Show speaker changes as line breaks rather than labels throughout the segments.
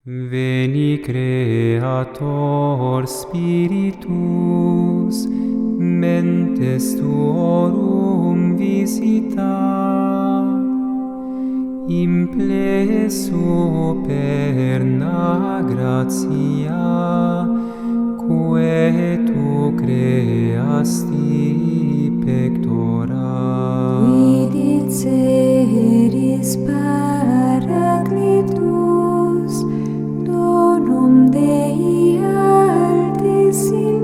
Veni Creator Spiritus, mentes tuorum visita, implesso perna gratia, quae tu creasti pectora.
Vidit seris Paraclitus, donum Dei altissimi,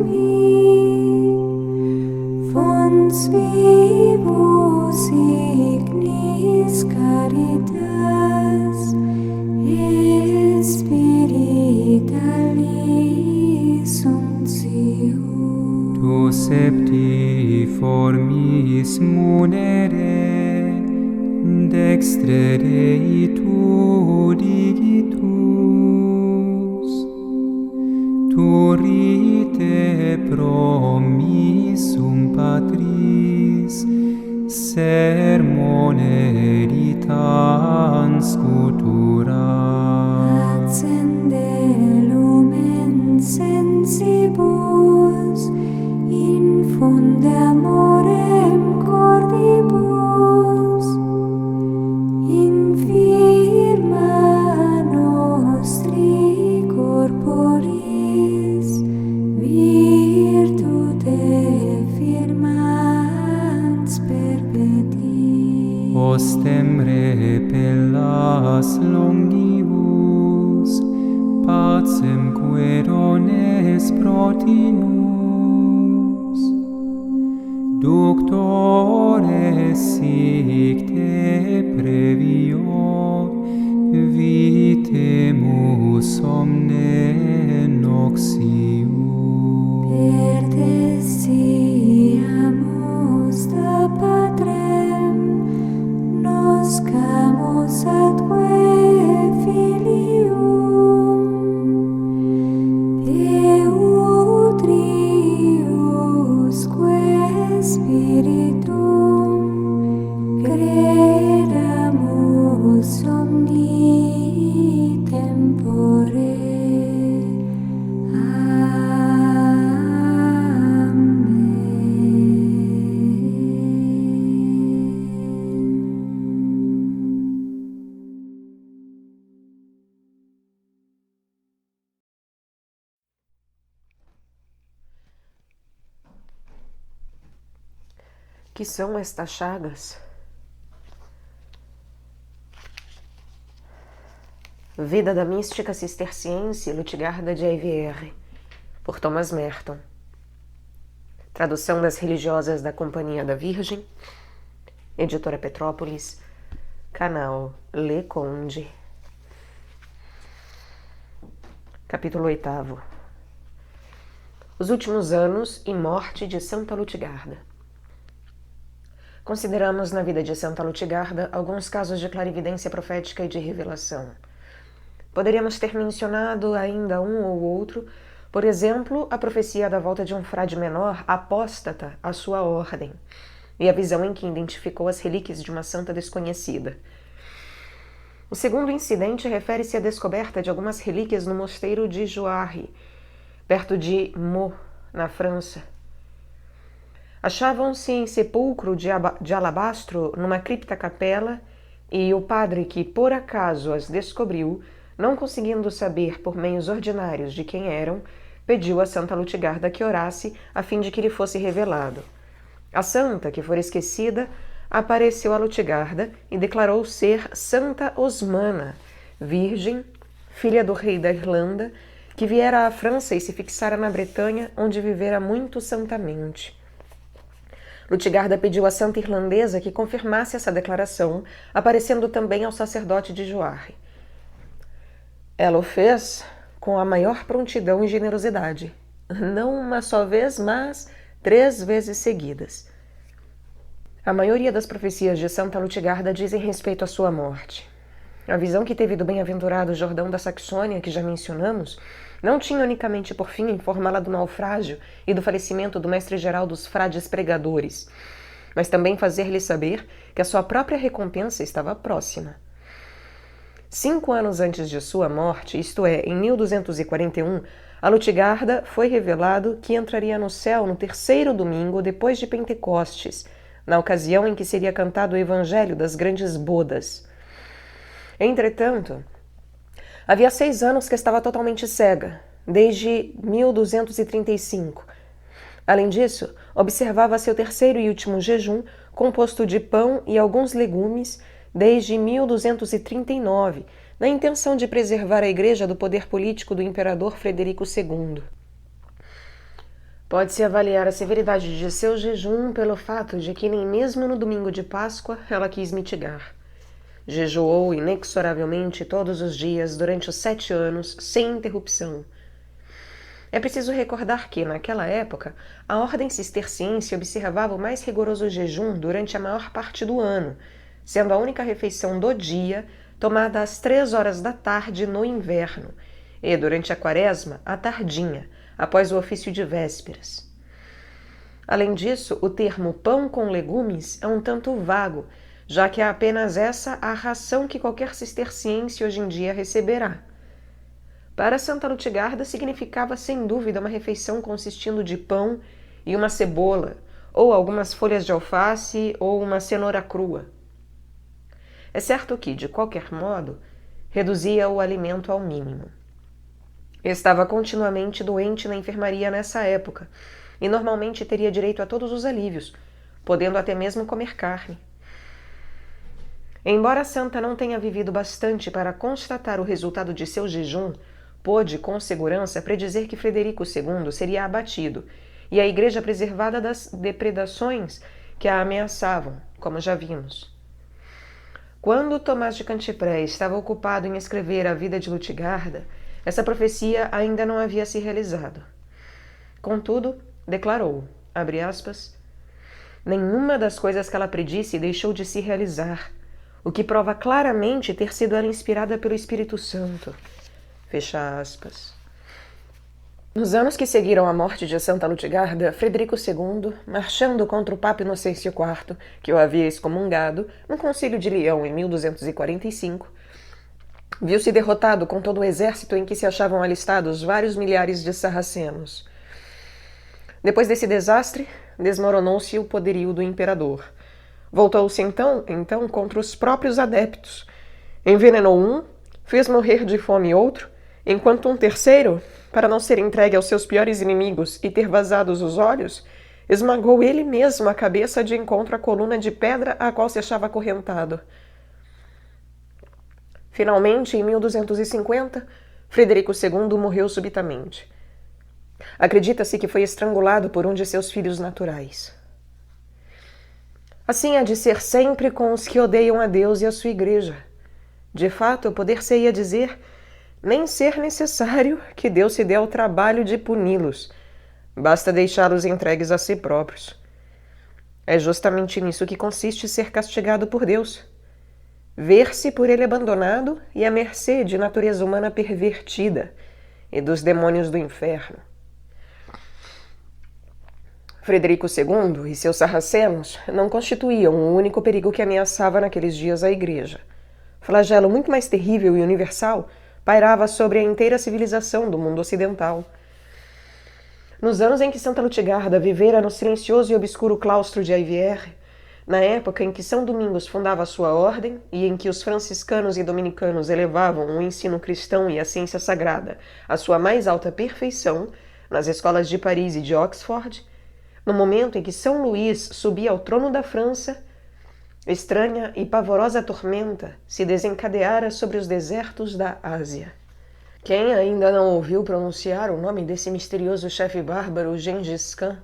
fons vivus ignis caritas, et spiritualis unctio.
Tu septiformis munere, dextre Dei tu digitus, turite promissum Patris, sermone ritans cultura.
Accende lumen sensibus, infunde amorem cordibus, infirma nostri corporis, virtute firmans perpeti.
Ostem repellas longibus, pacem querones protinus, ductores sic te previo, vitemus omne noxium.
Pertestiamus da Patrem, noscamus atque filium, Deo Triusque Spiritum, credamus omni tempore.
Que são estas chagas? Vida da mística cisterciense Lutgarda de Eivière, por Thomas Merton. Tradução das religiosas da Companhia da Virgem, Editora Petrópolis, canal Le Conde. Capítulo 8. Os últimos anos e morte de Santa Lutgarda. Consideramos na vida de Santa Lutgarda alguns casos de clarividência profética e de revelação. Poderíamos ter mencionado ainda um ou outro, por exemplo, a profecia da volta de um frade menor apóstata à sua ordem, e a visão em que identificou as relíquias de uma santa desconhecida. O segundo incidente refere-se à descoberta de algumas relíquias no mosteiro de Jouarre, perto de Meaux, na França. Achavam-se em sepulcro de alabastro numa cripta-capela, e o padre que por acaso as descobriu, não conseguindo saber por meios ordinários de quem eram, pediu a Santa Lutgarda que orasse a fim de que lhe fosse revelado. A santa, que fora esquecida, apareceu a Lutgarda e declarou ser Santa Osmana, virgem, filha do rei da Irlanda, que viera à França e se fixara na Bretanha, onde vivera muito santamente. Lutgarda pediu à santa irlandesa que confirmasse essa declaração, aparecendo também ao sacerdote de Jouarre. Ela o fez com a maior prontidão e generosidade, não uma só vez, mas 3 vezes seguidas. A maioria das profecias de Santa Lutgarda dizem respeito à sua morte. A visão que teve do bem-aventurado Jordão da Saxônia, que já mencionamos, não tinha unicamente por fim informá-la do naufrágio e do falecimento do mestre-geral dos frades pregadores, mas também fazer-lhe saber que a sua própria recompensa estava próxima. 5 anos antes de sua morte, isto é, em 1241, a Lutgarda foi revelado que entraria no céu no 3º domingo depois de Pentecostes, na ocasião em que seria cantado o Evangelho das Grandes Bodas. Entretanto, havia 6 anos que estava totalmente cega, desde 1235. Além disso, observava seu 3º e último jejum, composto de pão e alguns legumes, desde 1239, na intenção de preservar a Igreja do poder político do imperador Frederico II. Pode-se avaliar a severidade de seu jejum pelo fato de que nem mesmo no domingo de Páscoa ela quis mitigar. Jejuou inexoravelmente todos os dias durante os 7 anos, sem interrupção. É preciso recordar que, naquela época, a ordem cisterciense observava o mais rigoroso jejum durante a maior parte do ano, sendo a única refeição do dia tomada às 3 horas da tarde no inverno, e durante a quaresma, à tardinha, após o ofício de vésperas. Além disso, o termo pão com legumes é um tanto vago, já que é apenas essa a ração que qualquer cisterciense hoje em dia receberá. Para Santa Lutgarda significava sem dúvida uma refeição consistindo de pão e uma cebola, ou algumas folhas de alface ou uma cenoura crua. É certo que, de qualquer modo, reduzia o alimento ao mínimo. Estava continuamente doente na enfermaria nessa época e normalmente teria direito a todos os alívios, podendo até mesmo comer carne. Embora a santa não tenha vivido bastante para constatar o resultado de seu jejum, pôde, com segurança, predizer que Frederico II seria abatido e a Igreja preservada das depredações que a ameaçavam, como já vimos. Quando Tomás de Cantipré estava ocupado em escrever a vida de Lutgarda, essa profecia ainda não havia se realizado. Contudo, declarou, abre aspas, nenhuma das coisas que ela predisse deixou de se realizar, o que prova claramente ter sido ela inspirada pelo Espírito Santo. Fecha aspas. Nos anos que seguiram a morte de Santa Lutgarda, Frederico II, marchando contra o Papa Inocêncio IV, que o havia excomungado, no Concílio de Leão em 1245, viu-se derrotado com todo o exército em que se achavam alistados vários milhares de sarracenos. Depois desse desastre, desmoronou-se o poderio do imperador. Voltou-se então contra os próprios adeptos. Envenenou um, fez morrer de fome outro, enquanto um terceiro, para não ser entregue aos seus piores inimigos e ter vazados os olhos, esmagou ele mesmo a cabeça de encontro à coluna de pedra a qual se achava acorrentado. Finalmente, em 1250, Frederico II morreu subitamente. Acredita-se que foi estrangulado por um de seus filhos naturais. Assim há de ser sempre com os que odeiam a Deus e a sua Igreja. De fato, poder-se-ia dizer nem ser necessário que Deus se dê ao trabalho de puni-los. Basta deixá-los entregues a si próprios. É justamente nisso que consiste ser castigado por Deus. Ver-se por ele abandonado e à mercê de natureza humana pervertida e dos demônios do inferno. Frederico II e seus sarracenos não constituíam o único perigo que ameaçava naqueles dias a Igreja. Flagelo muito mais terrível e universal pairava sobre a inteira civilização do mundo ocidental. Nos anos em que Santa Lutgarda vivera no silencioso e obscuro claustro de Aivière, na época em que São Domingos fundava a sua ordem e em que os franciscanos e dominicanos elevavam o ensino cristão e a ciência sagrada à sua mais alta perfeição, nas escolas de Paris e de Oxford, no momento em que São Luís subia ao trono da França, estranha e pavorosa tormenta se desencadeara sobre os desertos da Ásia. Quem ainda não ouviu pronunciar o nome desse misterioso chefe bárbaro Gengis Khan,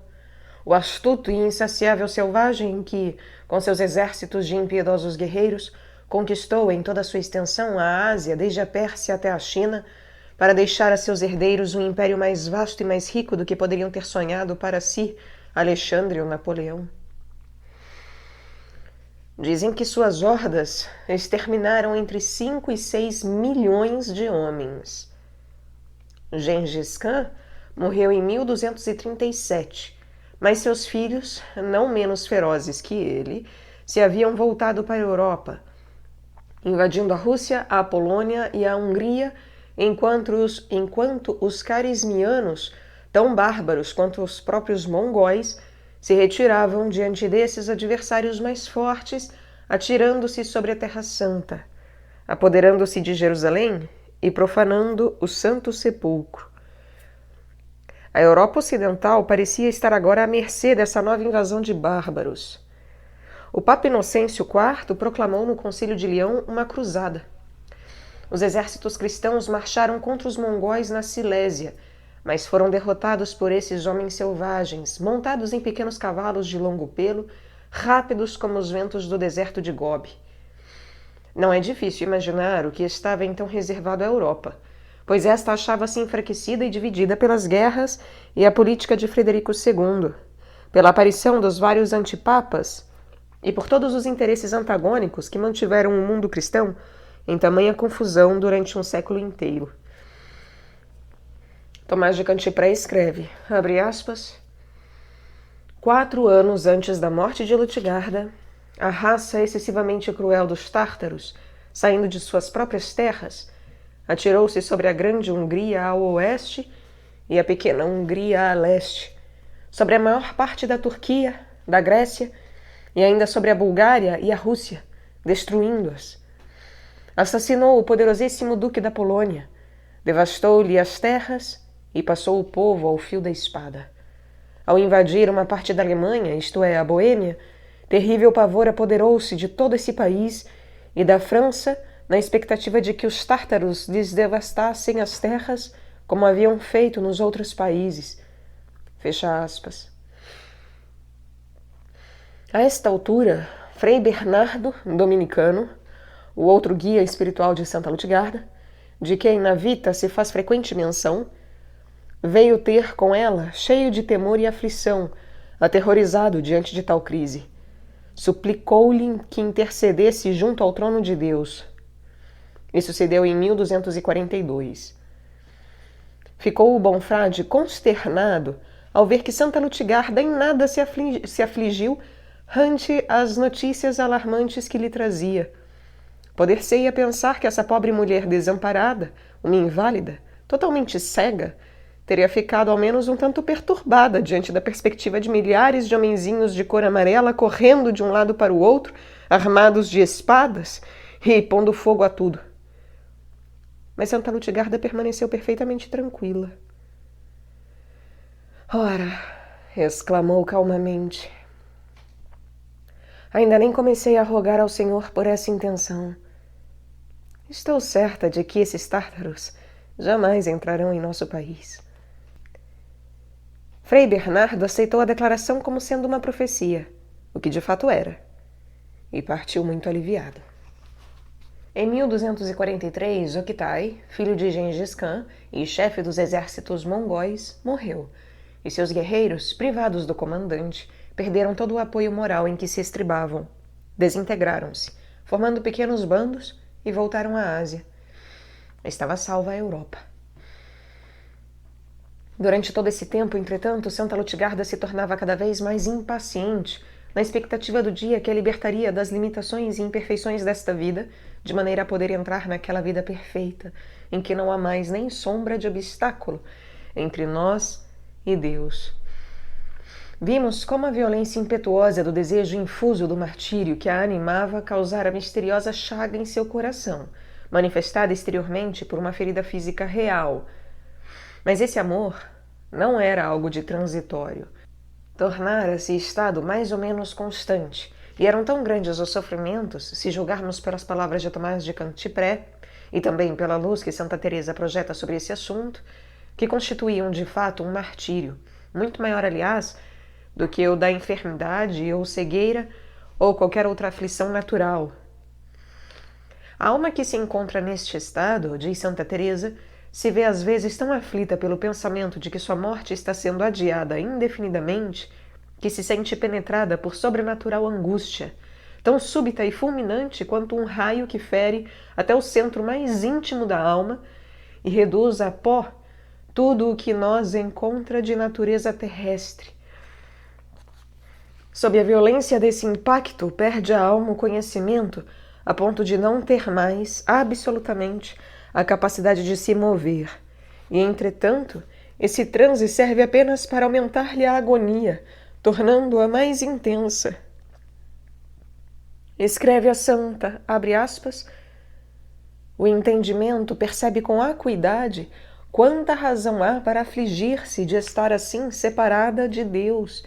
o astuto e insaciável selvagem que, com seus exércitos de impiedosos guerreiros, conquistou em toda a sua extensão a Ásia, desde a Pérsia até a China, para deixar a seus herdeiros um império mais vasto e mais rico do que poderiam ter sonhado para si Alexandre ou Napoleão? Dizem que suas hordas exterminaram entre 5 e 6 milhões de homens. Gengis Khan morreu em 1237, mas seus filhos, não menos ferozes que ele, se haviam voltado para a Europa invadindo a Rússia, a Polônia e a Hungria, enquanto os carismianos, tão bárbaros quanto os próprios mongóis, se retiravam diante desses adversários mais fortes, atirando-se sobre a Terra Santa, apoderando-se de Jerusalém e profanando o Santo Sepulcro. A Europa Ocidental parecia estar agora à mercê dessa nova invasão de bárbaros. O Papa Inocêncio IV proclamou no Concílio de Leão uma cruzada. Os exércitos cristãos marcharam contra os mongóis na Silésia, mas foram derrotados por esses homens selvagens, montados em pequenos cavalos de longo pelo, rápidos como os ventos do deserto de Gobi. Não é difícil imaginar o que estava então reservado à Europa, pois esta achava-se enfraquecida e dividida pelas guerras e a política de Frederico II, pela aparição dos vários antipapas e por todos os interesses antagônicos que mantiveram o mundo cristão em tamanha confusão durante um século inteiro. Tomás de Cantipré escreve, abre aspas, 4 anos antes da morte de Lutgarda, a raça excessivamente cruel dos tártaros, saindo de suas próprias terras, atirou-se sobre a grande Hungria ao oeste e a pequena Hungria a leste, sobre a maior parte da Turquia, da Grécia e ainda sobre a Bulgária e a Rússia, destruindo-as. Assassinou o poderosíssimo duque da Polônia, devastou-lhe as terras e passou o povo ao fio da espada. Ao invadir uma parte da Alemanha, isto é, a Boêmia, terrível pavor apoderou-se de todo esse país e da França, na expectativa de que os tártaros lhes devastassem as terras como haviam feito nos outros países. Fecha aspas. A esta altura, Frei Bernardo, dominicano, o outro guia espiritual de Santa Lutgarda, de quem na Vita se faz frequente menção, veio ter com ela, cheio de temor e aflição, aterrorizado diante de tal crise. Suplicou-lhe que intercedesse junto ao trono de Deus. Isso se deu em 1242. Ficou o bom frade consternado ao ver que Santa Lutgarda em nada se afligiu ante as notícias alarmantes que lhe trazia. Poder-se-ia pensar que essa pobre mulher desamparada, uma inválida, totalmente cega, teria ficado ao menos um tanto perturbada diante da perspectiva de milhares de homenzinhos de cor amarela correndo de um lado para o outro, armados de espadas e pondo fogo a tudo. Mas Santa Lutgarda permaneceu perfeitamente tranquila. Ora, exclamou calmamente, ainda nem comecei a rogar ao Senhor por essa intenção. Estou certa de que esses tártaros jamais entrarão em nosso país. Frei Bernardo aceitou a declaração como sendo uma profecia, o que de fato era, e partiu muito aliviado. Em 1243, Oktai, filho de Gengis Khan e chefe dos exércitos mongóis, morreu, e seus guerreiros, privados do comandante, perderam todo o apoio moral em que se estribavam. Desintegraram-se, formando pequenos bandos e voltaram à Ásia. Estava salva a Europa. Durante todo esse tempo, entretanto, Santa Lutgarda se tornava cada vez mais impaciente, na expectativa do dia que a libertaria das limitações e imperfeições desta vida, de maneira a poder entrar naquela vida perfeita, em que não há mais nem sombra de obstáculo entre nós e Deus. Vimos como a violência impetuosa do desejo infuso do martírio que a animava causara misteriosa chaga em seu coração, manifestada exteriormente por uma ferida física real. Mas esse amor não era algo de transitório. Tornara-se estado mais ou menos constante, e eram tão grandes os sofrimentos, se julgarmos pelas palavras de Tomás de Cantipré, e também pela luz que Santa Teresa projeta sobre esse assunto, que constituíam de fato um martírio, muito maior, aliás, do que o da enfermidade ou cegueira ou qualquer outra aflição natural. A alma que se encontra neste estado, diz Santa Teresa, se vê às vezes tão aflita pelo pensamento de que sua morte está sendo adiada indefinidamente, que se sente penetrada por sobrenatural angústia, tão súbita e fulminante quanto um raio que fere até o centro mais íntimo da alma e reduz a pó tudo o que nós encontra de natureza terrestre. Sob a violência desse impacto, perde a alma o conhecimento, a ponto de não ter mais, absolutamente, a capacidade de se mover. E, entretanto, esse transe serve apenas para aumentar-lhe a agonia, tornando-a mais intensa. Escreve a santa, abre aspas, o entendimento percebe com acuidade quanta razão há para afligir-se de estar assim separada de Deus,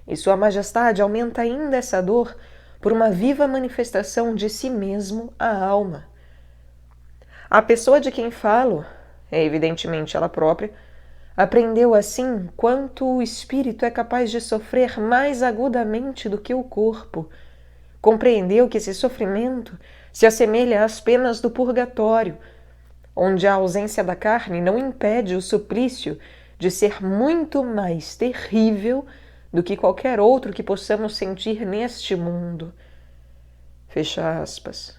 e Sua Majestade aumenta ainda essa dor por uma viva manifestação de si mesmo à alma. A pessoa de quem falo, é evidentemente ela própria, aprendeu assim quanto o espírito é capaz de sofrer mais agudamente do que o corpo. Compreendeu que esse sofrimento se assemelha às penas do purgatório, onde a ausência da carne não impede o suplício de ser muito mais terrível do que qualquer outro que possamos sentir neste mundo. Fecha aspas.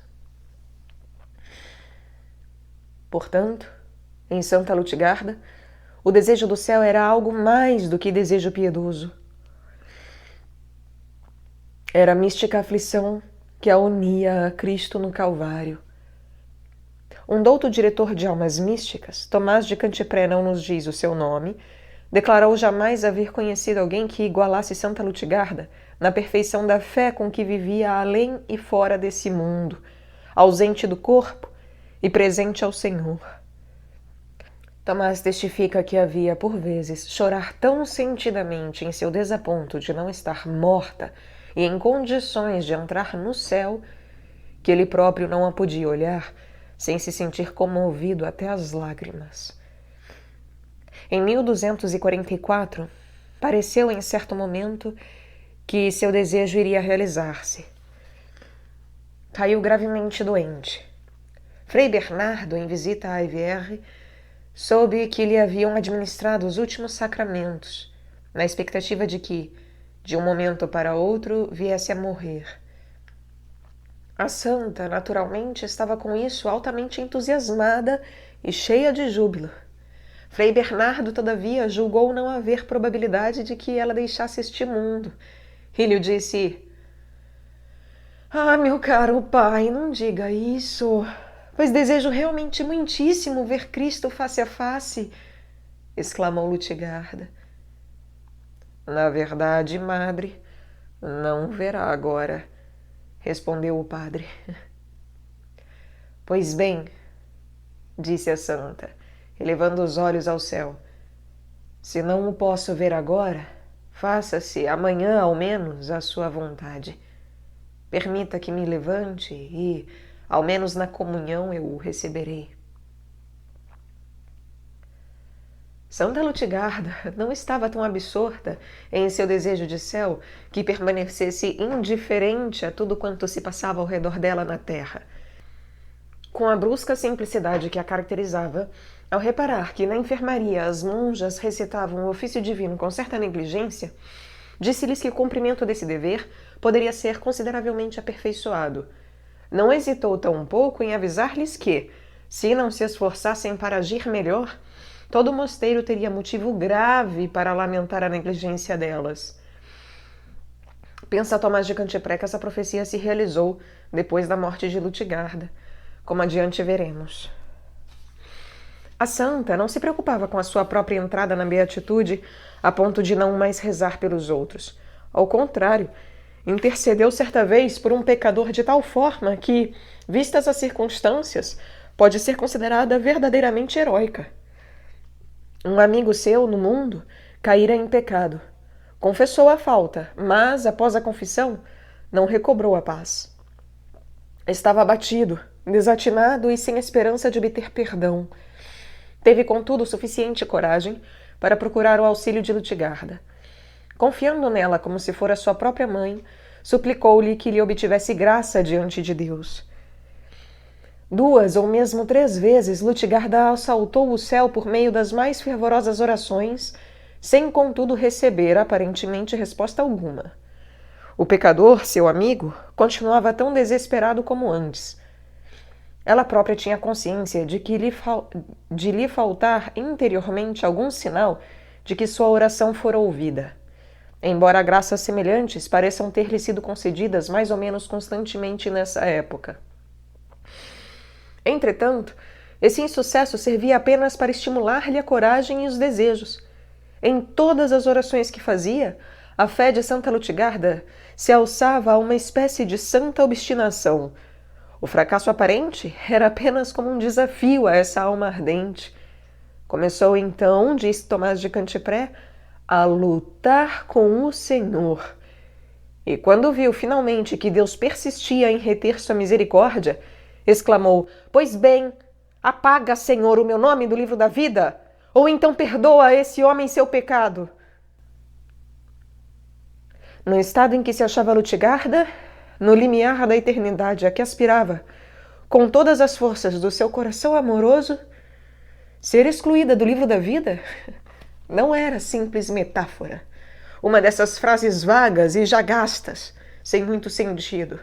Portanto, em Santa Lutgarda, o desejo do céu era algo mais do que desejo piedoso. Era a mística aflição que a unia a Cristo no Calvário. Um douto diretor de almas místicas, Tomás de Cantipré não nos diz o seu nome, declarou jamais haver conhecido alguém que igualasse Santa Lutgarda na perfeição da fé com que vivia além e fora desse mundo, ausente do corpo e presente ao Senhor. Tomás testifica que havia, por vezes, chorar tão sentidamente em seu desaponto de não estar morta e em condições de entrar no céu, que ele próprio não a podia olhar sem se sentir comovido até as lágrimas. Em 1244, pareceu em certo momento que seu desejo iria realizar-se. Caiu gravemente doente. Frei Bernardo, em visita a Ivierre, soube que lhe haviam administrado os últimos sacramentos, na expectativa de que, de um momento para outro, viesse a morrer. A santa, naturalmente, estava com isso altamente entusiasmada e cheia de júbilo. Frei Bernardo, todavia, julgou não haver probabilidade de que ela deixasse este mundo, e lhe disse: "Ah, meu caro pai, não diga isso, pois desejo realmente muitíssimo ver Cristo face a face", exclamou Lutgarda. "Na verdade, madre, não verá agora", respondeu o padre. "Pois bem", disse a santa, elevando os olhos ao céu, "se não o posso ver agora, faça-se amanhã ao menos a sua vontade. Permita que me levante e, ao menos na comunhão, eu o receberei." Santa Lutgarda não estava tão absorta em seu desejo de céu que permanecesse indiferente a tudo quanto se passava ao redor dela na terra. Com a brusca simplicidade que a caracterizava, ao reparar que na enfermaria as monjas recitavam o ofício divino com certa negligência, disse-lhes que o cumprimento desse dever poderia ser consideravelmente aperfeiçoado. Não hesitou tão pouco em avisar-lhes que, se não se esforçassem para agir melhor, todo o mosteiro teria motivo grave para lamentar a negligência delas. Pensa Tomás de Cantipré que essa profecia se realizou depois da morte de Lutgarda, como adiante veremos. A santa não se preocupava com a sua própria entrada na beatitude a ponto de não mais rezar pelos outros. Ao contrário, intercedeu certa vez por um pecador de tal forma que, vistas as circunstâncias, pode ser considerada verdadeiramente heróica. Um amigo seu no mundo caíra em pecado. Confessou a falta, mas, após a confissão, não recobrou a paz. Estava abatido, desatinado e sem esperança de obter perdão. Teve, contudo, suficiente coragem para procurar o auxílio de Lutgarda. Confiando nela como se fora sua própria mãe, suplicou-lhe que lhe obtivesse graça diante de Deus. 2 ou mesmo 3 vezes Lutgarda assaltou o céu por meio das mais fervorosas orações, sem contudo receber aparentemente resposta alguma. O pecador, seu amigo, continuava tão desesperado como antes. Ela própria tinha consciência de que lhe faltar interiormente algum sinal de que sua oração fora ouvida, embora graças semelhantes pareçam ter-lhe sido concedidas mais ou menos constantemente nessa época. Entretanto, esse insucesso servia apenas para estimular-lhe a coragem e os desejos. Em todas as orações que fazia, a fé de Santa Lutgarda se alçava a uma espécie de santa obstinação. O fracasso aparente era apenas como um desafio a essa alma ardente. Começou então, diz Tomás de Cantipré, a lutar com o Senhor. E quando viu finalmente que Deus persistia em reter sua misericórdia, exclamou: "Pois bem, apaga, Senhor, o meu nome do livro da vida, ou então perdoa a esse homem seu pecado." No estado em que se achava Lutgarda, no limiar da eternidade a que aspirava, com todas as forças do seu coração amoroso, ser excluída do livro da vida não era simples metáfora, uma dessas frases vagas e já gastas, sem muito sentido.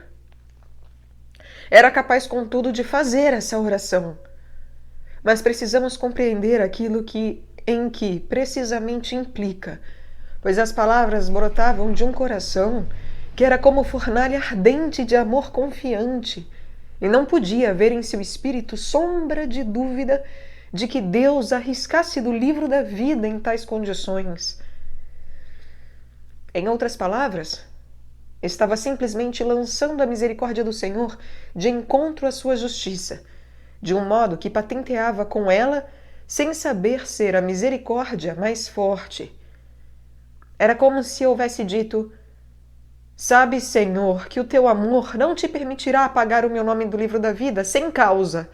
Era capaz, contudo, de fazer essa oração. Mas precisamos compreender aquilo em que precisamente implica, pois as palavras brotavam de um coração que era como fornalha ardente de amor confiante, e não podia haver em seu espírito sombra de dúvida de que Deus arriscasse do livro da vida em tais condições. Em outras palavras, estava simplesmente lançando a misericórdia do Senhor de encontro à sua justiça, de um modo que patenteava com ela sem saber ser a misericórdia mais forte. Era como se houvesse dito: "Sabes, Senhor, que o teu amor não te permitirá apagar o meu nome do livro da vida sem causa.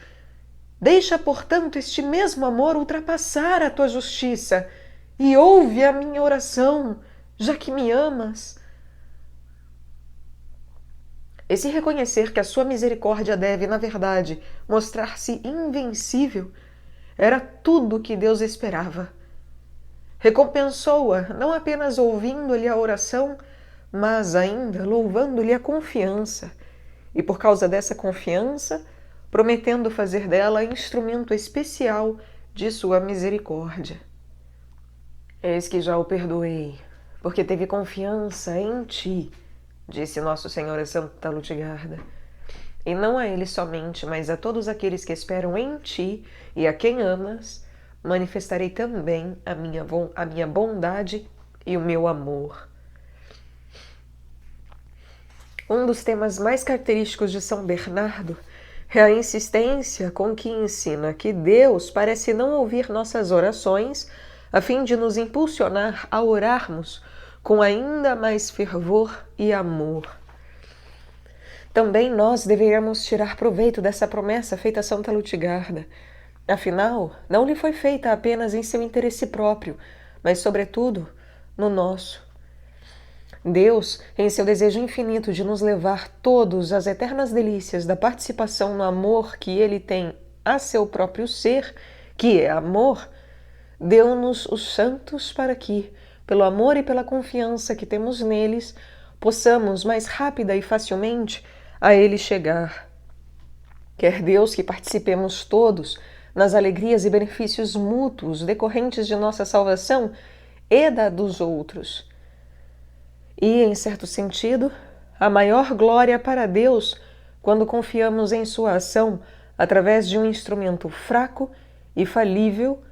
Deixa, portanto, este mesmo amor ultrapassar a tua justiça e ouve a minha oração, já que me amas." Esse reconhecer que a sua misericórdia deve, na verdade, mostrar-se invencível, era tudo o que Deus esperava. Recompensou-a não apenas ouvindo-lhe a oração, mas ainda louvando-lhe a confiança, e por causa dessa confiança, prometendo fazer dela instrumento especial de sua misericórdia. "Eis que já o perdoei, porque teve confiança em ti", disse Nosso Senhor a Santa Lutgarda. "E não a ele somente, mas a todos aqueles que esperam em ti e a quem amas, manifestarei também a minha bondade e o meu amor." Um dos temas mais característicos de São Bernardo é a insistência com que ensina que Deus parece não ouvir nossas orações a fim de nos impulsionar a orarmos com ainda mais fervor e amor. Também nós deveríamos tirar proveito dessa promessa feita a Santa Lutgarda. Afinal, não lhe foi feita apenas em seu interesse próprio, mas, sobretudo, no nosso. Deus, em seu desejo infinito de nos levar todos às eternas delícias da participação no amor que Ele tem a seu próprio ser, que é amor, deu-nos os santos para que, pelo amor e pela confiança que temos neles, possamos mais rápida e facilmente a Ele chegar. Quer Deus que participemos todos nas alegrias e benefícios mútuos decorrentes de nossa salvação e da dos outros. E, em certo sentido, a maior glória para Deus quando confiamos em sua ação através de um instrumento fraco e falível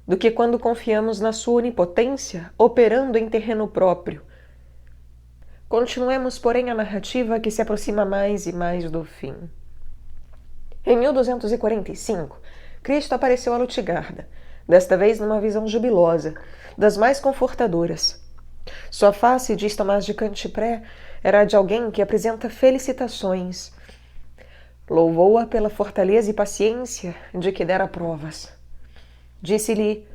do que quando confiamos na sua onipotência operando em terreno próprio. Continuemos, porém, a narrativa que se aproxima mais e mais do fim. Em 1245, Cristo apareceu a Lutgarda, desta vez numa visão jubilosa, das mais confortadoras. Sua face, diz Tomás de Cantipré, era a de alguém que apresenta felicitações. Louvou-a pela fortaleza e paciência de que dera provas. Disse-lhe: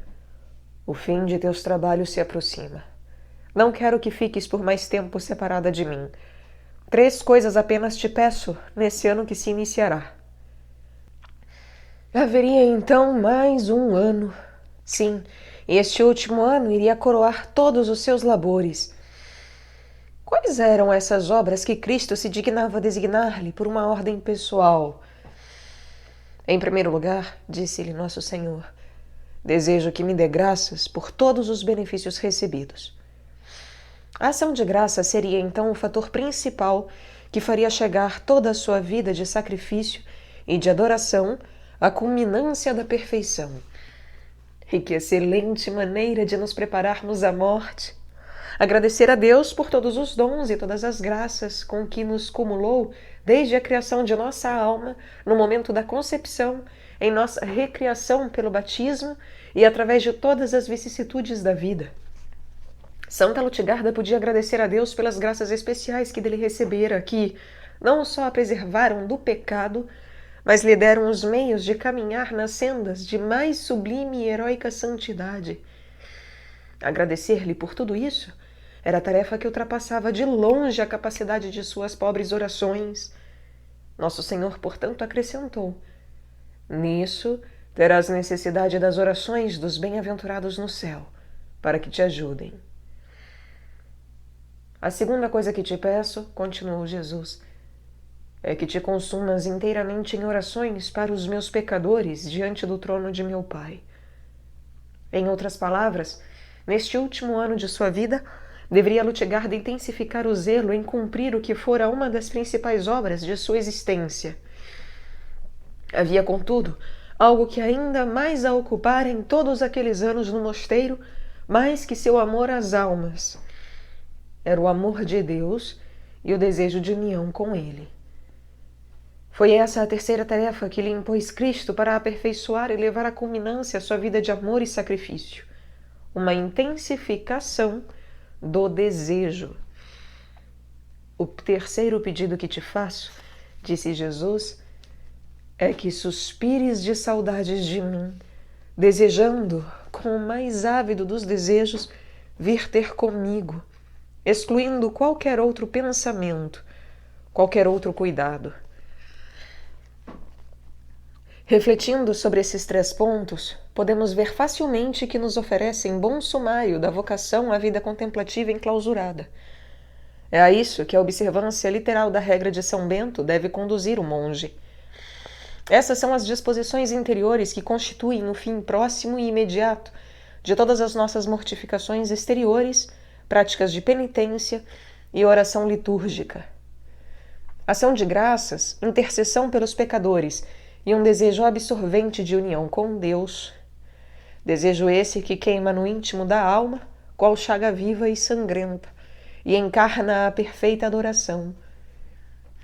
"O fim de teus trabalhos se aproxima. Não quero que fiques por mais tempo separada de mim. 3 coisas apenas te peço nesse ano que se iniciará." Haveria então mais um ano. Sim, e este último ano iria coroar todos os seus labores. Quais eram essas obras que Cristo se dignava designar-lhe por uma ordem pessoal? Em primeiro lugar, disse-lhe Nosso Senhor, desejo que me dê graças por todos os benefícios recebidos. A ação de graça seria então o fator principal que faria chegar toda a sua vida de sacrifício e de adoração a culminância da perfeição. E que excelente maneira de nos prepararmos à morte! Agradecer a Deus por todos os dons e todas as graças com que nos cumulou desde a criação de nossa alma, no momento da concepção, em nossa recriação pelo batismo e através de todas as vicissitudes da vida. Santa Lutgarda podia agradecer a Deus pelas graças especiais que dele recebera, que não só a preservaram do pecado, mas lhe deram os meios de caminhar nas sendas de mais sublime e heróica santidade. Agradecer-lhe por tudo isso era tarefa que ultrapassava de longe a capacidade de suas pobres orações. Nosso Senhor, portanto, acrescentou: nisso terás necessidade das orações dos bem-aventurados no céu, para que te ajudem. A segunda coisa que te peço, continuou Jesus, é que te consumas inteiramente em orações para os meus pecadores diante do trono de meu Pai. Em outras palavras, neste último ano de sua vida, deveria Lutgarda intensificar o zelo em cumprir o que fora uma das principais obras de sua existência. Havia, contudo, algo que ainda mais a ocupara em todos aqueles anos no mosteiro, mais que seu amor às almas. Era o amor de Deus e o desejo de união com Ele. Foi essa a terceira tarefa que lhe impôs Cristo para aperfeiçoar e levar à culminância a sua vida de amor e sacrifício. Uma intensificação do desejo. O terceiro pedido que te faço, disse Jesus, é que suspires de saudades de mim, desejando, com o mais ávido dos desejos, vir ter comigo, excluindo qualquer outro pensamento, qualquer outro cuidado. Refletindo sobre esses 3 pontos, podemos ver facilmente que nos oferecem bom sumário da vocação à vida contemplativa enclausurada. É a isso que a observância literal da regra de São Bento deve conduzir o monge. Essas são as disposições interiores que constituem o fim próximo e imediato de todas as nossas mortificações exteriores, práticas de penitência e oração litúrgica. Ação de graças, intercessão pelos pecadores e um desejo absorvente de união com Deus. Desejo esse que queima no íntimo da alma, qual chaga viva e sangrenta, e encarna a perfeita adoração.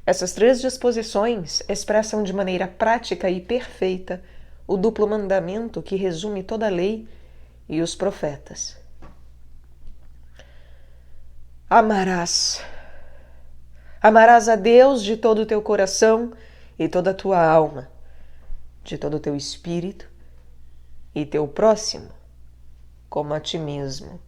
Essas 3 disposições expressam de maneira prática e perfeita o duplo mandamento que resume toda a lei e os profetas. Amarás. Amarás a Deus de todo o teu coração e toda a tua alma, de todo o teu espírito e teu próximo, como a ti mesmo.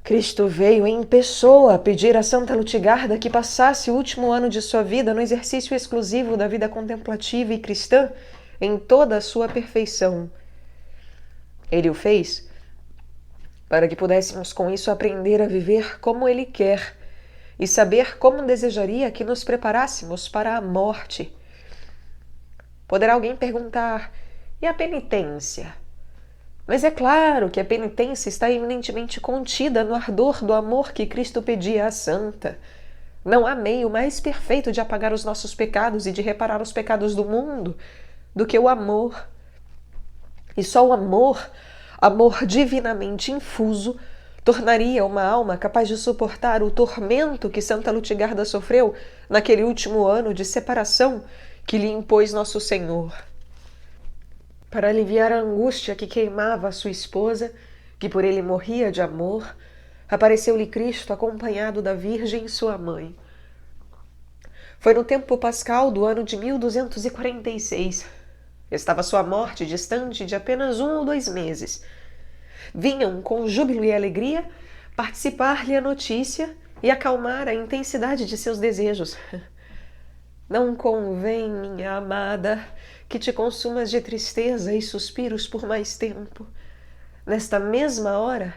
Cristo veio em pessoa pedir a Santa Lutgarda que passasse o último ano de sua vida no exercício exclusivo da vida contemplativa e cristã em toda a sua perfeição. Ele o fez para que pudéssemos com isso aprender a viver como Ele quer e saber como desejaria que nos preparássemos para a morte. Poderá alguém perguntar: e a penitência? Mas é claro que a penitência está eminentemente contida no ardor do amor que Cristo pedia à santa. Não há meio mais perfeito de apagar os nossos pecados e de reparar os pecados do mundo do que o amor. E só o amor, amor divinamente infuso, tornaria uma alma capaz de suportar o tormento que Santa Lutgarda sofreu naquele último ano de separação que lhe impôs Nosso Senhor. Para aliviar a angústia que queimava a sua esposa, que por ele morria de amor, apareceu-lhe Cristo acompanhado da Virgem sua mãe. Foi no tempo pascal do ano de 1246. Estava sua morte distante de apenas 1 ou 2 meses. Vinham com júbilo e alegria participar-lhe a notícia e acalmar a intensidade de seus desejos. Não convém, minha amada, que te consumas de tristeza e suspiros por mais tempo. Nesta mesma hora,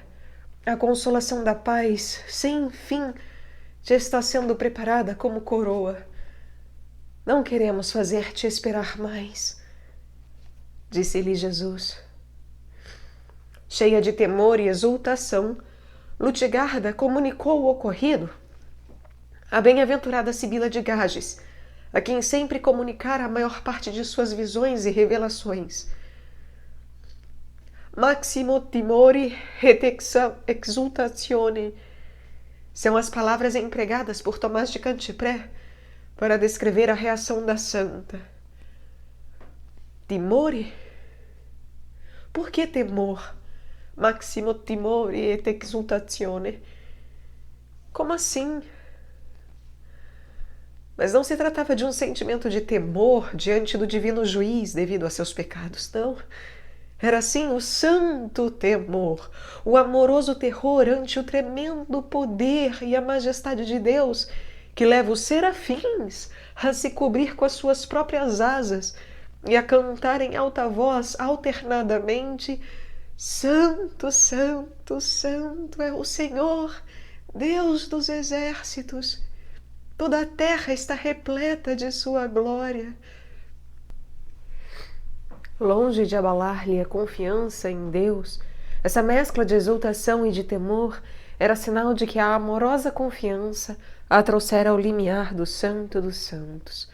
a consolação da paz, sem fim, te está sendo preparada como coroa. Não queremos fazer-te esperar mais, disse-lhe Jesus. Cheia de temor e exultação, Lutgarda comunicou o ocorrido à bem-aventurada Sibila de Gages, a quem sempre comunicara a maior parte de suas visões e revelações. Maximo timori et exultatione são as palavras empregadas por Tomás de Cantipré para descrever a reação da santa. Timore? Por que temor? Maximo timori et exultatione. Como assim? Mas não se tratava de um sentimento de temor diante do divino juiz devido a seus pecados, não. Era sim o santo temor, o amoroso terror ante o tremendo poder e a majestade de Deus, que leva os serafins a se cobrir com as suas próprias asas e a cantar em alta voz alternadamente: Santo, Santo, Santo é o Senhor, Deus dos exércitos. Toda a terra está repleta de sua glória. Longe de abalar-lhe a confiança em Deus, essa mescla de exultação e de temor era sinal de que a amorosa confiança a trouxera ao limiar do Santo dos Santos.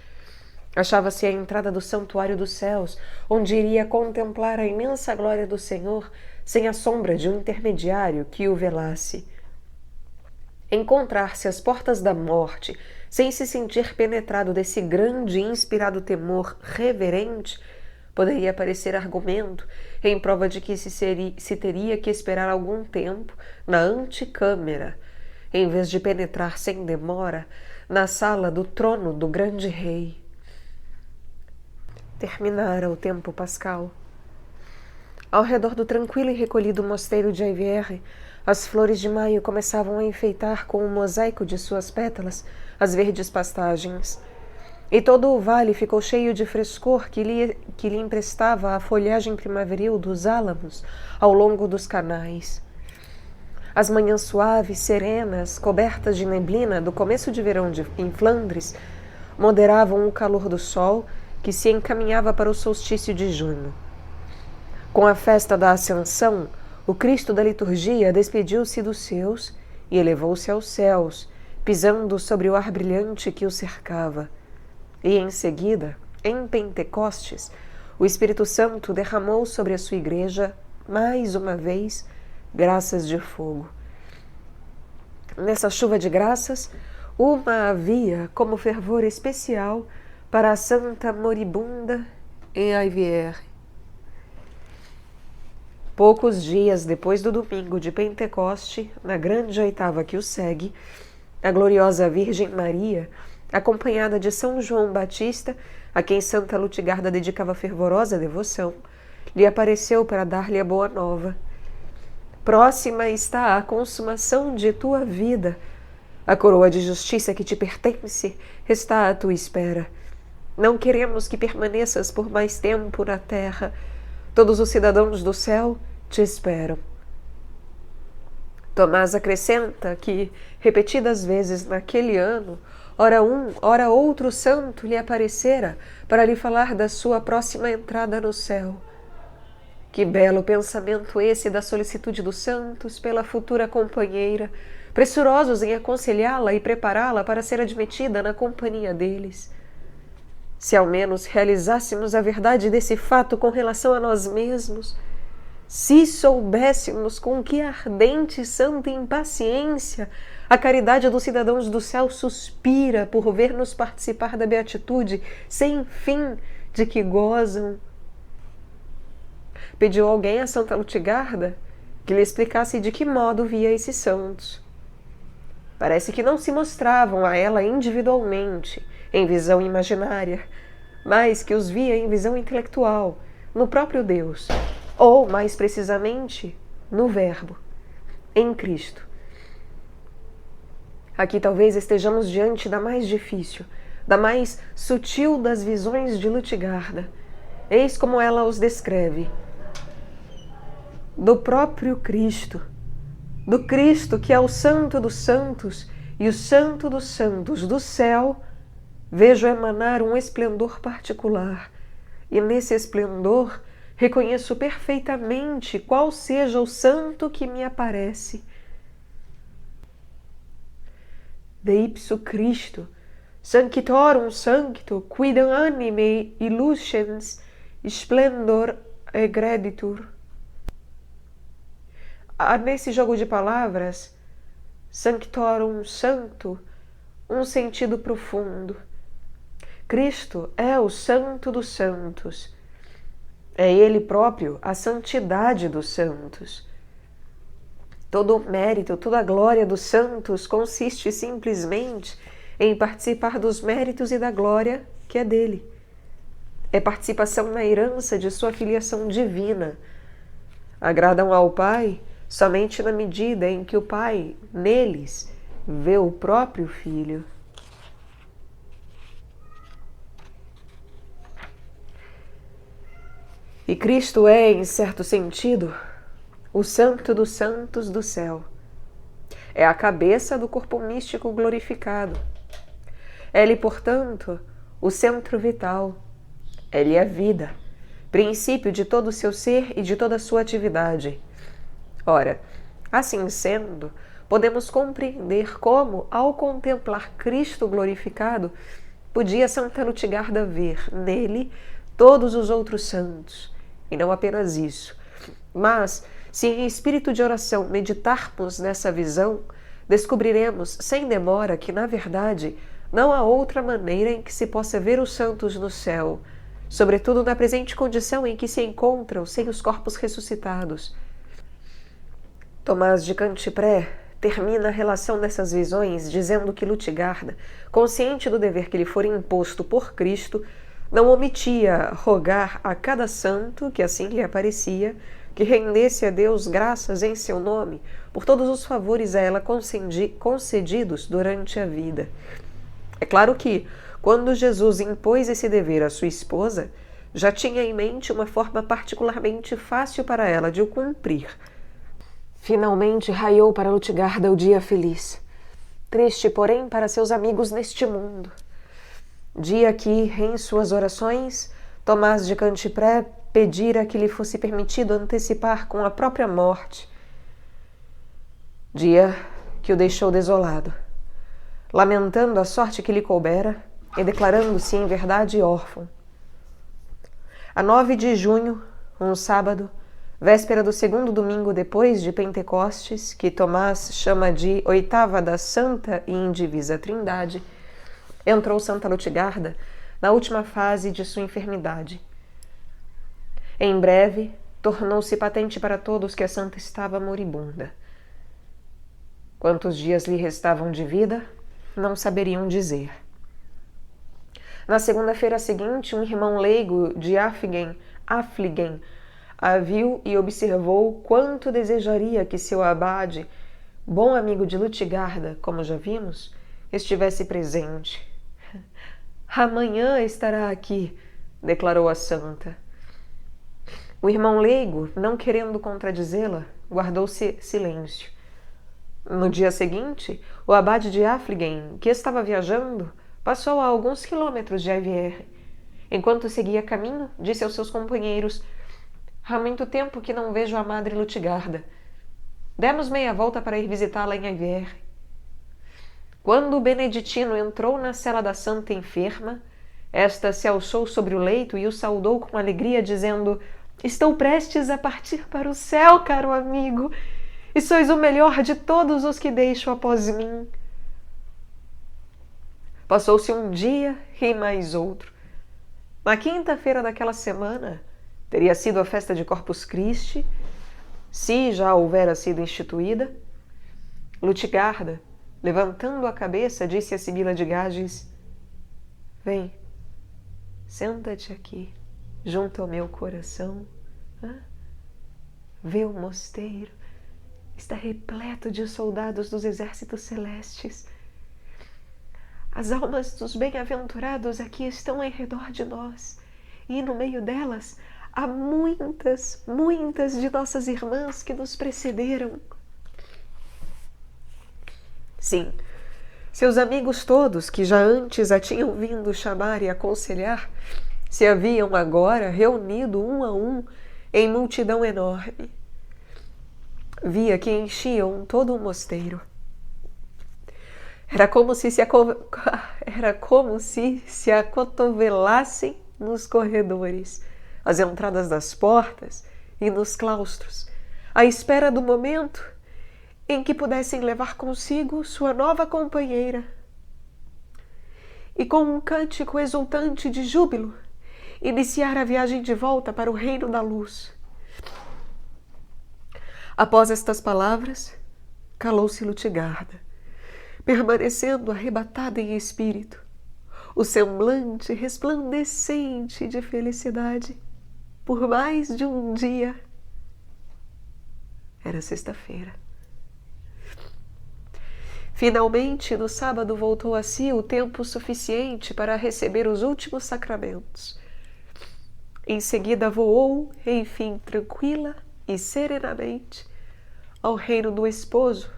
Achava-se à entrada do santuário dos céus, onde iria contemplar a imensa glória do Senhor, sem a sombra de um intermediário que o velasse. Encontrar-se às portas da morte, sem se sentir penetrado desse grande e inspirado temor reverente, poderia parecer argumento em prova de que se teria que esperar algum tempo na antecâmara, em vez de penetrar sem demora na sala do trono do grande rei. Terminara o tempo pascal. Ao redor do tranquilo e recolhido mosteiro de Aivière, as flores de maio começavam a enfeitar com o mosaico de suas pétalas as verdes pastagens, e todo o vale ficou cheio de frescor que lhe emprestava a folhagem primaveril dos álamos ao longo dos canais. As manhãs suaves, serenas, cobertas de neblina do começo de verão em Flandres, moderavam o calor do sol que se encaminhava para o solstício de junho. Com a festa da Ascensão, o Cristo da liturgia despediu-se dos seus e elevou-se aos céus, pisando sobre o ar brilhante que o cercava. E em seguida, em Pentecostes, o Espírito Santo derramou sobre a sua igreja, mais uma vez, graças de fogo. Nessa chuva de graças, uma havia como fervor especial para a santa moribunda em Aivière. Poucos dias depois do domingo de Pentecoste, na grande oitava que o segue, a gloriosa Virgem Maria, acompanhada de São João Batista, a quem Santa Lutigarda dedicava fervorosa devoção, lhe apareceu para dar-lhe a boa nova. Próxima está a consumação de tua vida. A coroa de justiça que te pertence está à tua espera. Não queremos que permaneças por mais tempo na terra. Todos os cidadãos do céu te esperam. Tomás acrescenta que, repetidas vezes naquele ano, ora um, ora outro santo lhe aparecera para lhe falar da sua próxima entrada no céu. Que belo pensamento esse da solicitude dos santos pela futura companheira, pressurosos em aconselhá-la e prepará-la para ser admitida na companhia deles. Se ao menos realizássemos a verdade desse fato com relação a nós mesmos, se soubéssemos com que ardente e santa impaciência a caridade dos cidadãos do céu suspira por ver-nos participar da beatitude sem fim de que gozam. Pediu alguém a Santa Lutigarda que lhe explicasse de que modo via esses santos. Parece que não se mostravam a ela individualmente, em visão imaginária, mas que os via em visão intelectual, no próprio Deus, ou, mais precisamente, no Verbo, em Cristo. Aqui talvez estejamos diante da mais difícil, da mais sutil das visões de Lutigarda. Eis como ela os descreve. Do próprio Cristo, do Cristo que é o Santo dos Santos e o Santo dos Santos do céu, vejo emanar um esplendor particular, e nesse esplendor reconheço perfeitamente qual seja o santo que me aparece. De ipso Cristo, Sanctorum sancto, quidam anime illucens splendor egreditur. Há nesse jogo de palavras, sanctorum sancto, um sentido profundo. Cristo é o Santo dos Santos. É Ele próprio a santidade dos santos. Todo o mérito, toda a glória dos santos consiste simplesmente em participar dos méritos e da glória que é dele. É participação na herança de sua filiação divina. Agradam ao Pai somente na medida em que o Pai, neles, vê o próprio Filho. E Cristo é, em certo sentido, o Santo dos Santos do céu. É a cabeça do corpo místico glorificado. Ele, portanto, o centro vital. Ele é a vida, princípio de todo o seu ser e de toda a sua atividade. Ora, assim sendo, podemos compreender como, ao contemplar Cristo glorificado, podia Santa Lutgarda ver nele todos os outros santos. E não apenas isso, mas, se em espírito de oração meditarmos nessa visão, descobriremos sem demora que, na verdade, não há outra maneira em que se possa ver os santos no céu, sobretudo na presente condição em que se encontram sem os corpos ressuscitados. Tomás de Cantipré termina a relação dessas visões dizendo que Lutgarda, consciente do dever que lhe fora imposto por Cristo, não omitia rogar a cada santo que assim lhe aparecia que rendesse a Deus graças em seu nome por todos os favores a ela concedidos durante a vida. É claro que, quando Jesus impôs esse dever à sua esposa, já tinha em mente uma forma particularmente fácil para ela de o cumprir. Finalmente raiou para Lutgarda o dia feliz, triste, porém, para seus amigos neste mundo. Dia que, em suas orações, Tomás de Cantipré pedira que lhe fosse permitido antecipar com a própria morte. Dia que o deixou desolado, lamentando a sorte que lhe coubera e declarando-se em verdade órfão. A 9 de junho, um sábado, véspera do segundo domingo depois de Pentecostes, que Tomás chama de oitava da Santa e Indivisa Trindade, entrou Santa Lutgarda na última fase de sua enfermidade. Em breve, tornou-se patente para todos que a santa estava moribunda. Quantos dias lhe restavam de vida, não saberiam dizer. Na segunda-feira seguinte, um irmão leigo de Affligen a viu e observou quanto desejaria que seu abade, bom amigo de Lutgarda, como já vimos, estivesse presente. Amanhã estará aqui, declarou a santa. O irmão leigo, não querendo contradizê-la, guardou-se silêncio. No dia seguinte, o abade de Affligen, que estava viajando, passou a alguns quilômetros de Evier. Enquanto seguia caminho, disse aos seus companheiros: há muito tempo que não vejo a madre Lutgarda. Demos meia volta para ir visitá-la em Evier. Quando o beneditino entrou na cela da santa enferma, esta se alçou sobre o leito e o saudou com alegria, dizendo: estou prestes a partir para o céu, caro amigo, e sois o melhor de todos os que deixo após mim. Passou-se um dia e mais outro. Na quinta-feira daquela semana, teria sido a festa de Corpus Christi, se já houvera sido instituída. Lutgarda, levantando a cabeça, disse a Sibila de Gages: vem, senta-te aqui, junto ao meu coração. Vê o mosteiro, está repleto de soldados dos exércitos celestes. As almas dos bem-aventurados aqui estão em redor de nós, e no meio delas há muitas, muitas de nossas irmãs que nos precederam. Sim, seus amigos todos, que já antes a tinham vindo chamar e aconselhar, se haviam agora reunido um a um em multidão enorme. Via que enchiam todo o mosteiro. Era como se se acotovelassem nos corredores, às entradas das portas e nos claustros, à espera do momento em que pudessem levar consigo sua nova companheira. E com um cântico exultante de júbilo, iniciar a viagem de volta para o reino da luz. Após estas palavras, calou-se Lutgarda, permanecendo arrebatada em espírito, o semblante resplandecente de felicidade, por mais de um dia. Era sexta-feira. Finalmente, no sábado, voltou a si o tempo suficiente para receber os últimos sacramentos. Em seguida, voou, enfim, tranquila e serenamente, ao reino do esposo,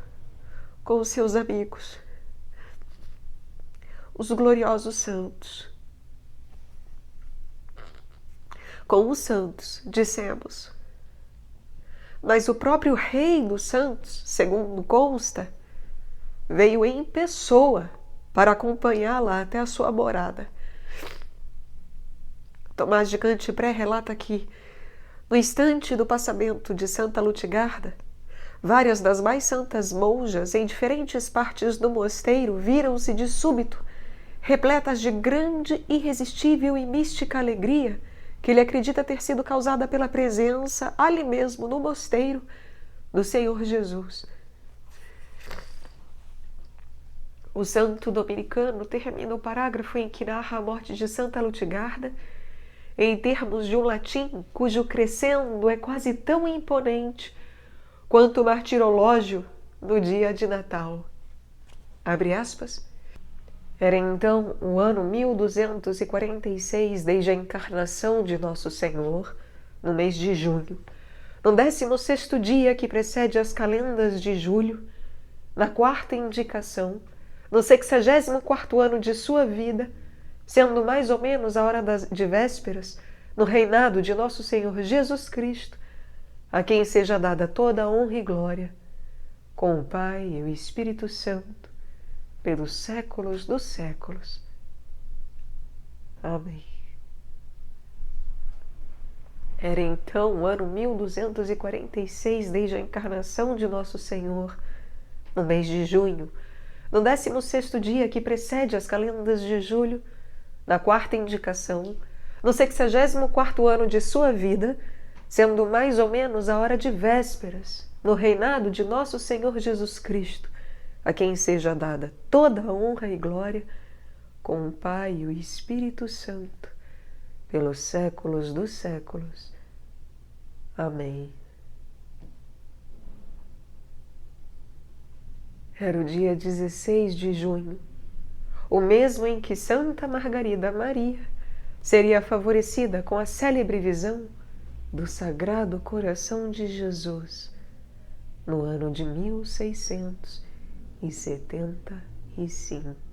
com os seus amigos, os gloriosos santos. Com os santos, dissemos. Mas o próprio Rei dos Santos, segundo consta, veio em pessoa para acompanhá-la até a sua morada. Tomás de Cantipré relata que, no instante do passamento de Santa Lutgarda, várias das mais santas monjas em diferentes partes do mosteiro viram-se de súbito, repletas de grande, irresistível e mística alegria, que ele acredita ter sido causada pela presença, ali mesmo no mosteiro, do Senhor Jesus. O santo dominicano termina o parágrafo em que narra a morte de Santa Lutgarda em termos de um latim cujo crescendo é quase tão imponente quanto o martirológio no dia de Natal. Abre aspas. Era então o ano 1246 desde a encarnação de Nosso Senhor, no mês de junho, no 16º dia que precede as calendas de julho, na quarta indicação, no 64º ano de sua vida, sendo mais ou menos a hora de vésperas, no reinado de Nosso Senhor Jesus Cristo, a quem seja dada toda a honra e glória, com o Pai e o Espírito Santo, pelos séculos dos séculos. Amém. Era então o ano 1246 desde a encarnação de Nosso Senhor, no mês de junho, no 16º dia que precede as calendas de julho, na quarta indicação, no 64º ano de sua vida, sendo mais ou menos a hora de vésperas, no reinado de Nosso Senhor Jesus Cristo, a quem seja dada toda a honra e glória, com o Pai e o Espírito Santo, pelos séculos dos séculos. Amém. Era o dia 16 de junho, o mesmo em que Santa Margarida Maria seria favorecida com a célebre visão do Sagrado Coração de Jesus, no ano de 1675.